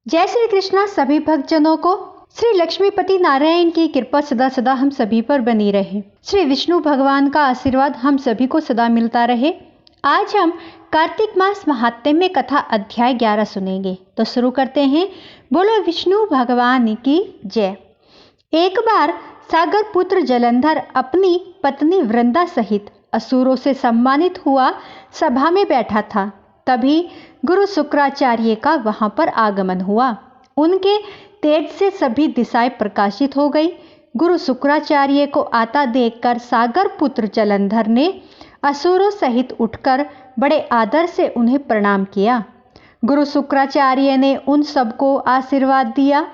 जय श्री कृष्णा सभी भक्तजनों को। श्री लक्ष्मीपति नारायण की कृपा सदा सदा हम सभी पर बनी रहे। श्री विष्णु भगवान का आशीर्वाद हम सभी को सदा मिलता रहे। आज हम कार्तिक मास महात्म्य कथा अध्याय 11 सुनेंगे। तो शुरू करते हैं। बोलो विष्णु भगवान की जय। एक बार सागर पुत्र जलंधर अपनी पत्नी वृंदा सहित असुरों से सम्मानित हुआ सभा में बैठा था। तभी गुरु शुक्राचार्य का वहां पर आगमन हुआ। उनके तेज से सभी दिशाएं प्रकाशित हो गई। गुरु शुक्राचार्य को आता देखकर सागर पुत्र जलंधर ने असुरों सहित उठकर बड़े आदर से उन्हें प्रणाम किया। गुरु शुक्राचार्य ने उन सबको आशीर्वाद दिया।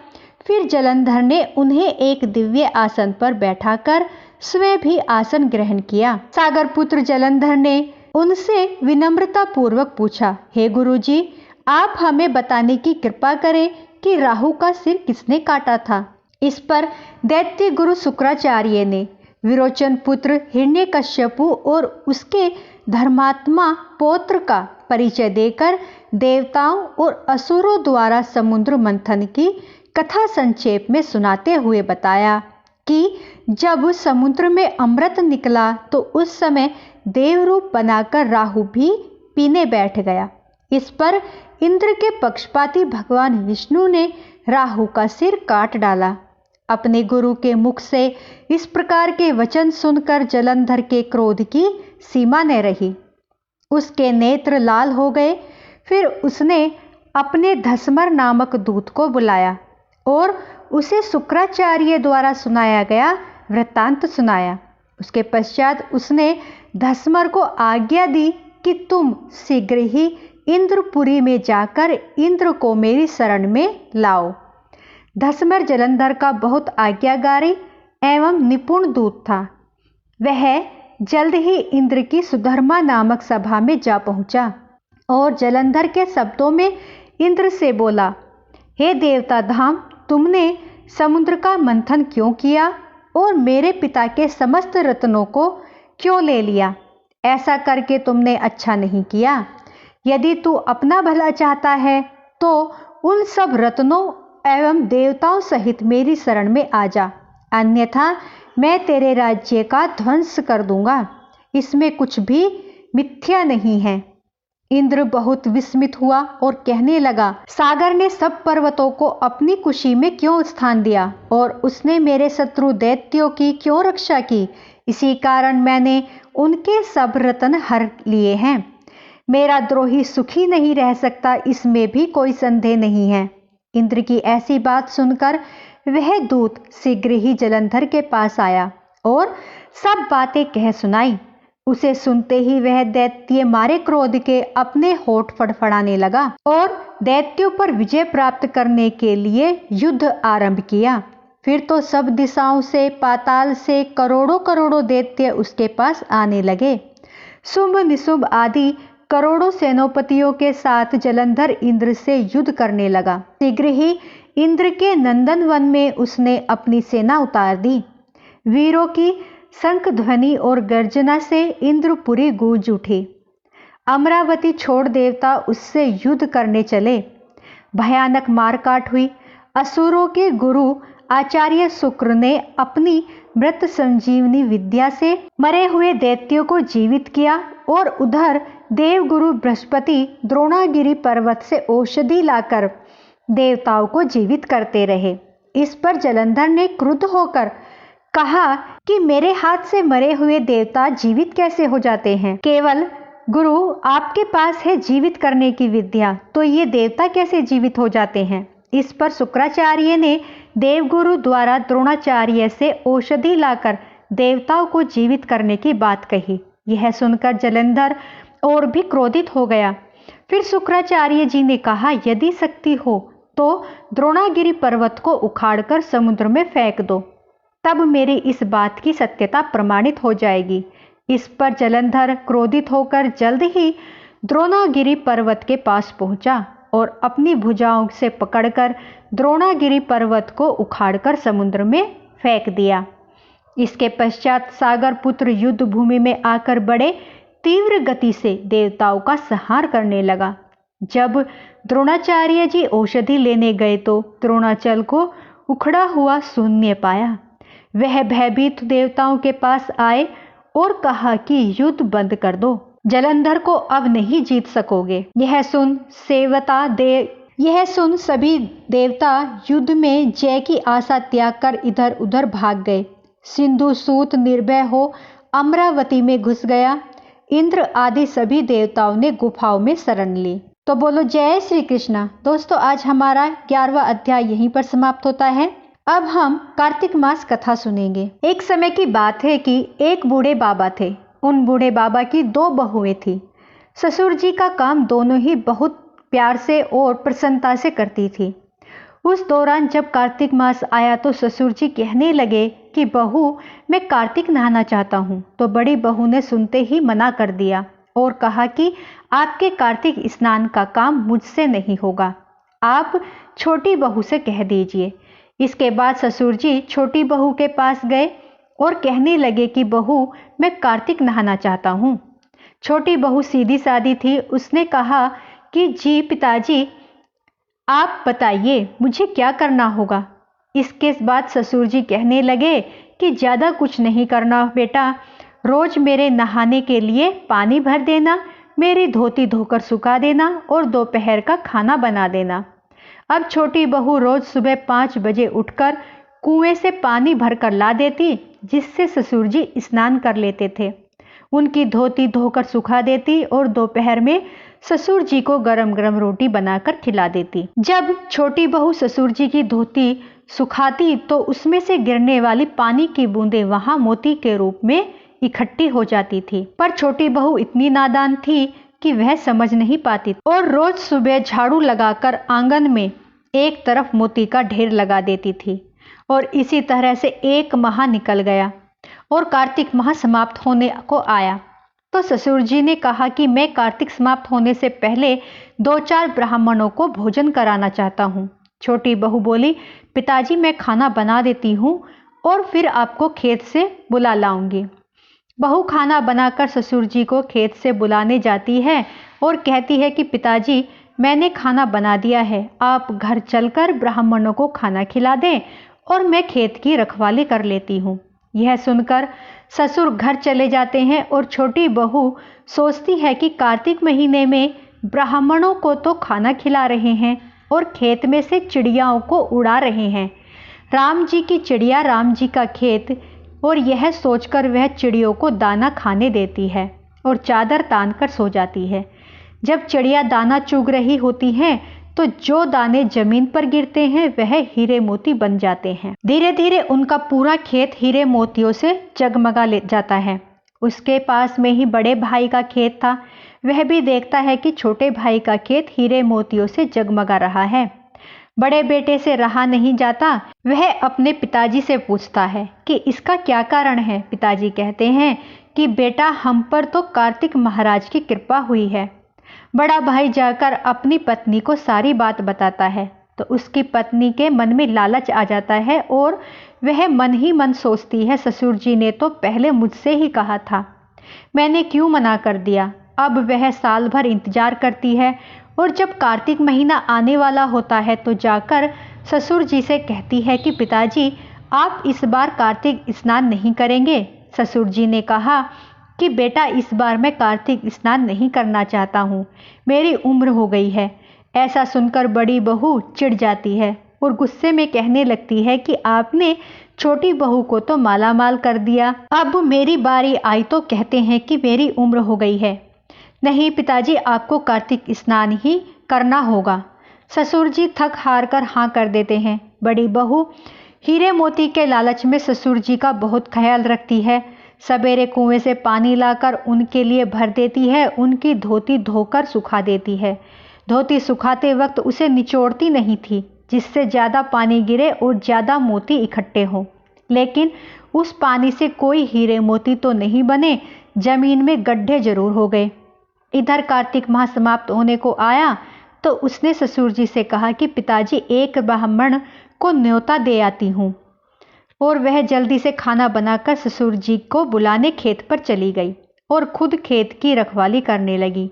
फिर जलंधर ने उन्हें एक दिव्य आसन पर बैठाकर स्वयं भी आसन ग्रहण किया। सागर पुत्र जलंधर ने उनसे विनम्रता पूर्वक पूछा, हे गुरुजी, आप हमें बताने की कृपा करें कि राहु का सिर किसने काटा था। इस पर दैत्य गुरु शुक्राचार्य ने विरोचन पुत्र हिरण्यकश्यपु और उसके धर्मात्मा पौत्र का परिचय देकर देवताओं और असुरों द्वारा समुद्र मंथन की कथा संक्षेप में सुनाते हुए बताया कि जब समुद्र में अमृत निकला तो उस समय देवरूप बनाकर राहु भी पीने बैठ गया। इस पर इंद्र के पक्षपाती भगवान विष्णु ने राहु का सिर काट डाला। अपने गुरु के मुख से इस प्रकार के वचन सुनकर जलंधर के क्रोध की सीमा न रही। उसके नेत्र लाल हो गए। फिर उसने अपने धसमर नामक दूत को बुलाया और उसे शुक्राचार्य द्वारा सुनाया गया वृत्तांत सुनाया। उसके पश्चात उसने धसमर को आज्ञा दी कि तुम शीघ्र ही इंद्रपुरी में जाकर इंद्र को मेरी शरण में लाओ। धसमर जलंधर का बहुत आज्ञाकारी एवं निपुण दूत था। वह जल्द ही इंद्र की सुधर्मा नामक सभा में जा पहुंचा और जलंधर के शब्दों में इंद्र से बोला, हे देवता धाम, तुमने समुद्र का मंथन क्यों किया और मेरे पिता के समस्त रत्नों को क्यों ले लिया। ऐसा करके तुमने अच्छा नहीं किया। यदि तू अपना भला चाहता है तो उन सब रत्नों एवं देवताओं सहित मेरी शरण में आ जा, अन्यथा मैं तेरे राज्य का ध्वंस कर दूंगा। इसमें कुछ भी मिथ्या नहीं है। इंद्र बहुत विस्मित हुआ और कहने लगा, सागर ने सब पर्वतों को अपनी कुशी में क्यों स्थान दिया और उसने मेरे शत्रु दैत्यों की क्यों रक्षा की। इसी कारण मैंने उनके सब रत्न हर लिए हैं। मेरा द्रोही सुखी नहीं रह सकता, इसमें भी कोई संदेह नहीं है। इंद्र की ऐसी बात सुनकर वह दूत शीघ्र ही जलंधर के पास आया और सब बातें कह सुनाई। उसे सुनते ही वह दैत्य मारे क्रोध के अपने होठ फड़फड़ाने लगा और दैत्यों पर विजय प्राप्त करने के लिए युद्ध आरंभ किया। फिर तो सब दिशाओं से, पाताल से करोड़ों करोड़ों दैत्य उसके पास आने लगे। शुंभ निशुंभ आदि करोड़ों सेनापतियों के साथ जलंधर इंद्र से युद्ध करने लगा। शीघ्र ही इंद्र के नंदन वन में उसने अपनी सेना उतार दी। वीरों की शंख ध्वनि और गर्जना से इंद्रपुरी गूंज उठी। अमरावती छोड़ देवता उससे युद्ध करने चले। भयानक मारकाट हुई। असुरों के गुरु आचार्य शुक्र ने अपनी मृत संजीवनी विद्या से मरे हुए दैत्यों को जीवित किया और उधर देवगुरु बृहस्पति द्रोणागिरी पर्वत से औषधि लाकर देवताओं को जीवित करते रहे। इस पर जलंधर ने क्रुद्ध होकर कहा कि मेरे हाथ से मरे हुए देवता जीवित कैसे हो जाते हैं। केवल गुरु आपके पास है जीवित करने की विद्या, तो ये देवता कैसे जीवित हो जाते हैं। इस पर शुक्राचार्य ने देवगुरु द्वारा द्रोणाचार्य से औषधि लाकर देवताओं को जीवित करने की बात कही। यह सुनकर जलंधर और भी क्रोधित हो गया। फिर शुक्राचार्य जी ने कहा, यदि शक्ति हो तो द्रोणागिरी पर्वत को उखाड़कर समुद्र में फेंक दो, तब मेरी इस बात की सत्यता प्रमाणित हो जाएगी। इस पर जलंधर क्रोधित होकर जल्द ही द्रोणागिरी पर्वत के पास पहुंचा और अपनी भुजाओं से पकड़कर द्रोणागिरी पर्वत को उखाड़कर समुद्र में फेंक दिया। इसके पश्चात सागर पुत्र युद्ध भूमि में आकर बड़े तीव्र गति से देवताओं का संहार करने लगा। जब द्रोणाचार्य जी औषधि लेने गए तो द्रोणाचल को उखड़ा हुआ शून्य पाया। वह भयभीत देवताओं के पास आए और कहा कि युद्ध बंद कर दो, जलंधर को अब नहीं जीत सकोगे। यह सुन सभी देवता युद्ध में जय की आशा त्याग कर इधर उधर भाग गए। सिंधु सूत निर्भय हो अमरावती में घुस गया। इंद्र आदि सभी देवताओं ने गुफाओं में शरण ली। तो बोलो जय श्री कृष्ण। दोस्तों, आज हमारा 11वां अध्याय यहीं पर समाप्त होता है। अब हम कार्तिक मास कथा सुनेंगे। एक समय की बात है कि एक बूढ़े बाबा थे। उन बूढ़े बाबा की 2 बहुएं थी। ससुर जी का काम दोनों ही बहुत प्यार से और प्रसन्नता से करती थी। उस दौरान जब कार्तिक मास आया तो ससुर जी कहने लगे कि बहू, मैं कार्तिक नहाना चाहता हूँ। तो बड़ी बहू ने सुनते ही मना कर दिया और कहा कि आपके कार्तिक स्नान का काम मुझसे नहीं होगा, आप छोटी बहू से कह दीजिए। इसके बाद ससुर जी छोटी बहू के पास गए और कहने लगे कि बहू, मैं कार्तिक नहाना चाहता हूँ। छोटी बहू सीधी सादी थी। उसने कहा कि जी पिताजी, आप बताइए मुझे क्या करना होगा। इसके बाद ससुर जी कहने लगे कि ज़्यादा कुछ नहीं करना बेटा, रोज मेरे नहाने के लिए पानी भर देना, मेरी धोती धोकर सुखा देना और दोपहर का खाना बना देना। अब छोटी बहू रोज सुबह 5 बजे उठकर कुएं से पानी भरकर ला देती, जिससे ससुर जी स्नान कर लेते थे। उनकी धोती धोकर सुखा देती और दोपहर में ससुर जी को गरम गरम रोटी बनाकर खिला देती। जब छोटी बहू ससुर जी की धोती सुखाती तो उसमें से गिरने वाली पानी की बूंदें वहां मोती के रूप में इकट्ठी हो जाती थी। पर छोटी बहू इतनी नादान थी कि वह समझ नहीं पाती और रोज सुबह झाड़ू लगाकर आंगन में एक तरफ मोती का ढेर लगा देती थी। और इसी तरह से 1 माह निकल गया और कार्तिक माह समाप्त होने को आया। तो ससुर जी ने कहा कि मैं कार्तिक समाप्त होने से पहले 2-4 ब्राह्मणों को भोजन कराना चाहता हूँ। छोटी बहू बोली, पिताजी मैं खाना बना देती हूँ और फिर आपको खेत से बुला लाऊंगी। बहू खाना बनाकर ससुर जी को खेत से बुलाने जाती है और कहती है कि पिताजी, मैंने खाना बना दिया है, आप घर चलकर ब्राह्मणों को खाना खिला दें और मैं खेत की रखवाली कर लेती हूँ। यह सुनकर ससुर घर चले जाते हैं और छोटी बहू सोचती है कि कार्तिक महीने में ब्राह्मणों को तो खाना खिला रहे हैं और खेत में से चिड़ियाओं को उड़ा रहे हैं। राम जी की चिड़िया, राम जी का खेत। और यह सोचकर वह चिड़ियों को दाना खाने देती है और चादर तान कर सो जाती है। जब चिड़िया दाना चुग रही होती हैं तो जो दाने जमीन पर गिरते हैं वह हीरे मोती बन जाते हैं। धीरे धीरे उनका पूरा खेत हीरे मोतियों से जगमगा ले जाता है। उसके पास में ही बड़े भाई का खेत था। वह भी देखता है कि छोटे भाई का खेत हीरे मोतियों से जगमगा रहा है। बड़े बेटे से रहा नहीं जाता। वह अपने पिताजी से पूछता है कि इसका क्या कारण है। पिताजी कहते हैं कि बेटा, हम पर तो कार्तिक महाराज की कृपा हुई है। बड़ा भाई जाकर अपनी पत्नी को सारी बात बताता है तो उसकी पत्नी के मन में लालच आ जाता है और वह मन ही मन सोचती है, ससुर जी ने तो पहले मुझसे ही कहा था, मैंने क्यों मना कर दिया। अब वह साल भर इंतजार करती है और जब कार्तिक महीना आने वाला होता है तो जाकर ससुर जी से कहती है कि पिताजी, आप इस बार कार्तिक स्नान नहीं करेंगे। ससुर जी ने कहा कि बेटा, इस बार मैं कार्तिक स्नान नहीं करना चाहता हूँ, मेरी उम्र हो गई है। ऐसा सुनकर बड़ी बहू चिढ़ जाती है और गुस्से में कहने लगती है कि आपने छोटी बहू को तो मालामाल कर दिया, अब मेरी बारी आई तो कहते हैं कि मेरी उम्र हो गई है। नहीं पिताजी, आपको कार्तिक स्नान ही करना होगा। ससुर जी थक हार कर हाँ कर देते हैं। बड़ी बहू हीरे मोती के लालच में ससुर जी का बहुत ख्याल रखती है। सवेरे कुएं से पानी लाकर उनके लिए भर देती है, उनकी धोती धोकर सुखा देती है। धोती सुखाते वक्त उसे निचोड़ती नहीं थी जिससे ज़्यादा पानी गिरे और ज़्यादा मोती इकट्ठे हों। लेकिन उस पानी से कोई हीरे मोती तो नहीं बने, जमीन में गड्ढे जरूर हो गए। इधर कार्तिक माह समाप्त होने को आया तो उसने ससुर जी से कहा कि पिताजी, एक ब्राह्मण को न्योता दे आती हूँ। और वह जल्दी से खाना बनाकर ससुर जी को बुलाने खेत पर चली गई और खुद खेत की रखवाली करने लगी।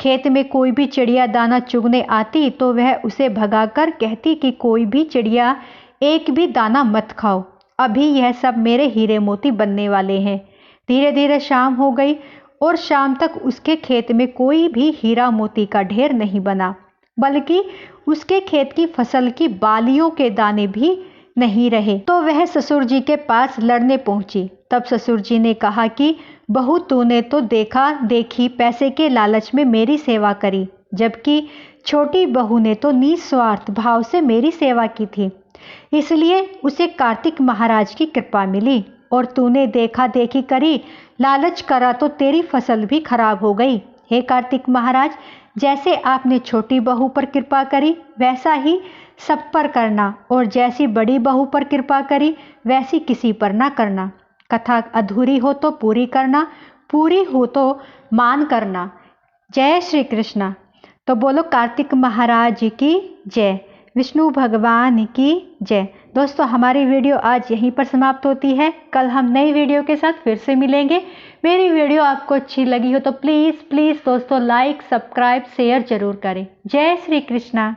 खेत में कोई भी चिड़िया दाना चुगने आती तो वह उसे भगाकर कहती कि कोई भी चिड़िया एक भी दाना मत खाओ, अभी यह सब मेरे हीरे मोती बनने वाले हैं। धीरे धीरे शाम हो गई और शाम तक उसके खेत में कोई भी हीरा मोती का ढेर नहीं बना, बल्कि उसके खेत की फसल की बालियों के दाने भी नहीं रहे। तो वह ससुर जी के पास लड़ने पहुंची। तब ससुर जी ने कहा कि बहू, तूने तो देखा देखी पैसे के लालच में मेरी सेवा करी, जबकि छोटी बहू ने तो निस्वार्थ भाव से मेरी सेवा की थी, इसलिए उसे कार्तिक महाराज की कृपा मिली। और तूने देखा देखी करी, लालच करा तो तेरी फसल भी खराब हो गई। हे कार्तिक महाराज, जैसे आपने छोटी बहू पर कृपा करी वैसा ही सब पर करना, और जैसी बड़ी बहू पर कृपा करी वैसी किसी पर ना करना। कथा अधूरी हो तो पूरी करना, पूरी हो तो मान करना। जय श्री कृष्णा। तो बोलो कार्तिक महाराज की जय, विष्णु भगवान की जय। दोस्तों, हमारी वीडियो आज यहीं पर समाप्त होती है। कल हम नई वीडियो के साथ फिर से मिलेंगे। मेरी वीडियो आपको अच्छी लगी हो तो प्लीज़ प्लीज़ दोस्तों लाइक, सब्सक्राइब, शेयर जरूर करें। जय श्री कृष्णा।